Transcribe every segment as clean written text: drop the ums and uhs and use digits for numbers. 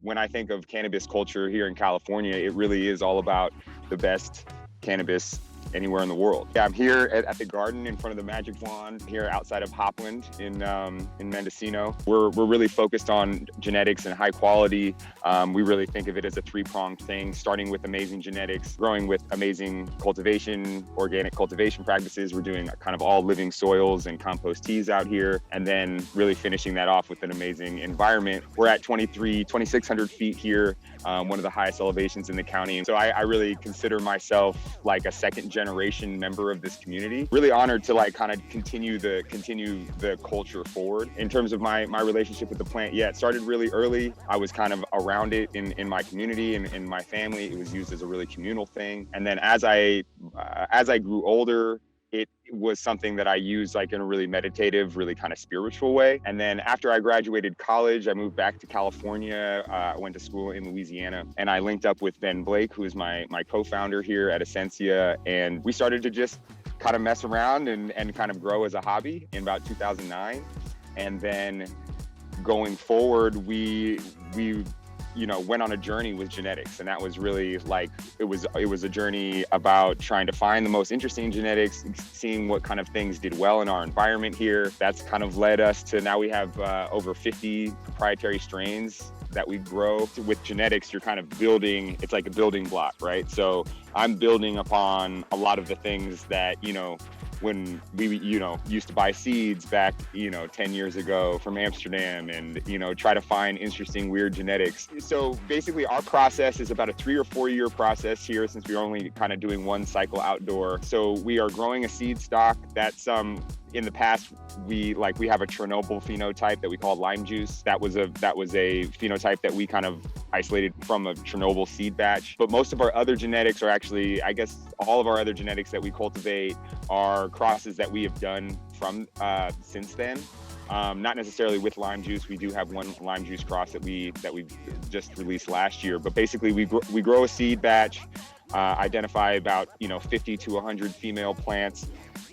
when I think of cannabis culture here in California, it really is all about the best cannabis anywhere in the world. Yeah, I'm here at the garden in front of the Magic Wand here outside of Hopland in Mendocino. We're really focused on genetics and high quality. We really think of it as a three-pronged thing, starting with amazing genetics, growing with amazing cultivation, organic cultivation practices. We're doing kind of all living soils and compost teas out here, and then really finishing that off with an amazing environment. We're at 2,600 feet here, one of the highest elevations in the county. And so I really consider myself like a second generation member of this community. Really honored to like kind of continue the culture forward. In terms of my relationship with the plant, yeah, it started really early. I was kind of around it in my community and in my family. It was used as a really communal thing. And then as I grew older, it was something that I used like in a really meditative, really kind of spiritual way. And then after I graduated college, I moved back to California. I went to school in Louisiana, and I linked up with Ben Blake, who is my co-founder here at Esensia. And we started to just kind of mess around and kind of grow as a hobby in about 2009. And then going forward, we went on a journey with genetics, and that was really like it was a journey about trying to find the most interesting genetics, seeing what kind of things did well in our environment here. That's kind of led us to now we have over 50 proprietary strains that we grow. With genetics, you're kind of building, it's like a building block, right? So I'm building upon a lot of the things that, when we, used to buy seeds back, 10 years ago from Amsterdam and, try to find interesting, weird genetics. So basically our process is about a 3 or 4 year process here, since we're only kind of doing one cycle outdoor. So we are growing a seed stock that's, in the past, we have a Chernobyl phenotype that we call lime juice. That was a phenotype that we kind of isolated from a Chernobyl seed batch. But most of our other genetics are actually, I guess, all of our other genetics that we cultivate are crosses that we have done from since then. Not necessarily with lime juice. We do have one lime juice cross that we just released last year. But basically, we grow a seed batch, identify about 50 to 100 female plants.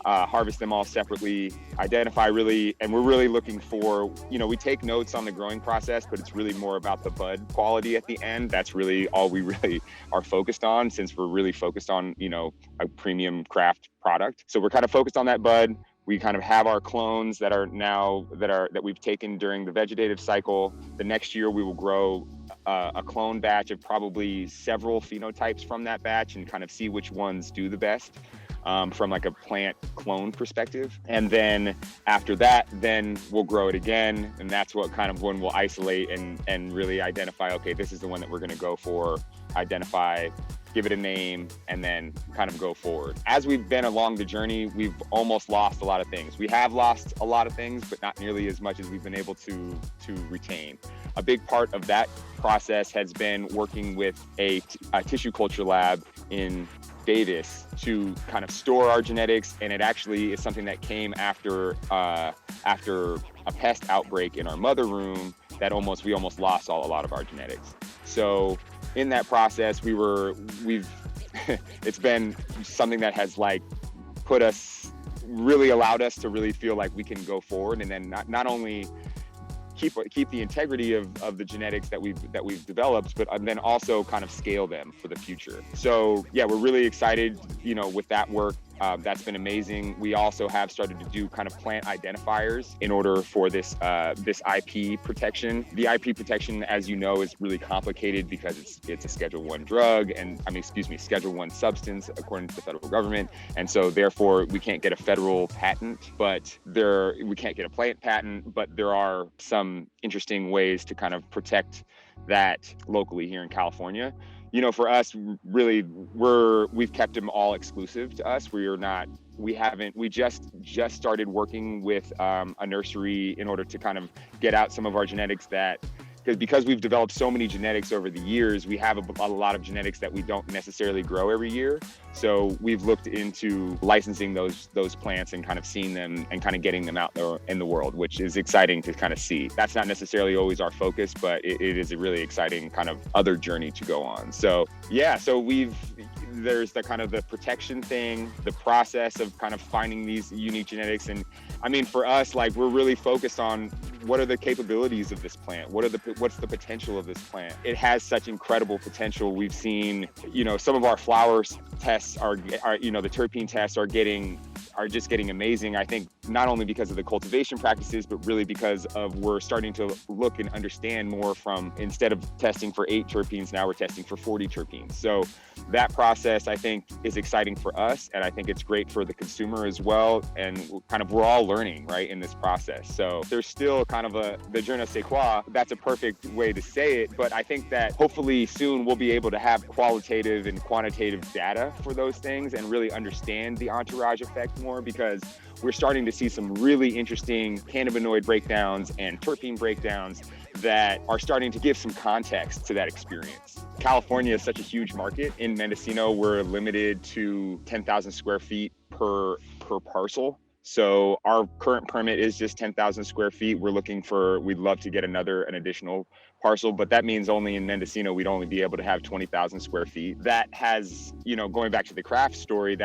Harvest them all separately, identify and we're really looking for, we take notes on the growing process, but it's really more about the bud quality at the end. That's really all we really are focused on, since we're really focused on, a premium craft product. So we're kind of focused on that bud. We kind of have our clones that we've taken during the vegetative cycle. The next year we will grow a clone batch of probably several phenotypes from that batch and kind of see which ones do the best. From like a plant clone perspective. And then after that, then we'll grow it again. And that's what kind of when we'll isolate and really identify, okay, this is the one that we're going to go for, identify, give it a name, and then kind of go forward. As we've been along the journey, we've almost lost a lot of things. We have lost a lot of things, but not nearly as much as we've been able to retain. A big part of that process has been working with a tissue culture lab in Davis to kind of store our genetics, and it actually is something that came after a pest outbreak in our mother room that we almost lost a lot of our genetics. So in that process, it's been something that has allowed us to really feel like we can go forward, and then not only keep the integrity of the genetics that we've developed, but then also kind of scale them for the future. So yeah, we're really excited, with that work. That's been amazing. We also have started to do kind of plant identifiers in order for this IP protection. The IP protection, as you know, is really complicated because it's a Schedule I drug, Schedule I substance according to the federal government. And so therefore we can't get a federal patent, we can't get a plant patent, but there are some interesting ways to kind of protect that locally here in California. For us, really, we've kept them all exclusive to us. We just started working with a nursery in order to kind of get out some of our genetics because we've developed so many genetics over the years, we have a lot of genetics that we don't necessarily grow every year. So we've looked into licensing those plants and kind of seeing them and kind of getting them out there in the world, which is exciting to kind of see. That's not necessarily always our focus, but it is a really exciting kind of other journey to go on. So yeah, there's the kind of the protection thing, the process of kind of finding these unique genetics. And I mean, for us, we're really focused on what are the capabilities of this plant? What's the potential of this plant? It has such incredible potential. We've seen, some of our flower tests are the terpene tests are just getting amazing. I think not only because of the cultivation practices, but really because of we're starting to look and understand more from, instead of testing for 8 terpenes, now we're testing for 40 terpenes. So that process, I think, is exciting for us. And I think it's great for the consumer as well. And we're all learning, right, in this process. So there's still kind of the je ne sais quoi. That's a perfect way to say it. But I think that hopefully soon we'll be able to have qualitative and quantitative data for those things and really understand the entourage effect more, because we're starting to see some really interesting cannabinoid breakdowns and terpene breakdowns that are starting to give some context to that experience. California is such a huge market. In Mendocino, we're limited to 10,000 square feet per parcel. So our current permit is just 10,000 square feet. We'd love to get an additional parcel, but that means only in Mendocino, we'd only be able to have 20,000 square feet. That has, going back to the craft story,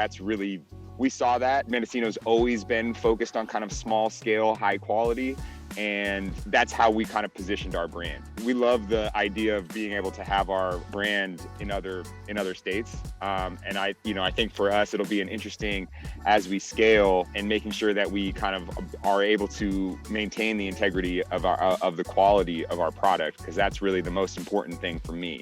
we saw that Mendocino's always been focused on kind of small scale, high quality. And that's how we kind of positioned our brand. We love the idea of being able to have our brand in other states. And I think for us, it'll be an interesting as we scale and making sure that we kind of are able to maintain the integrity of the quality of our product, because that's really the most important thing for me.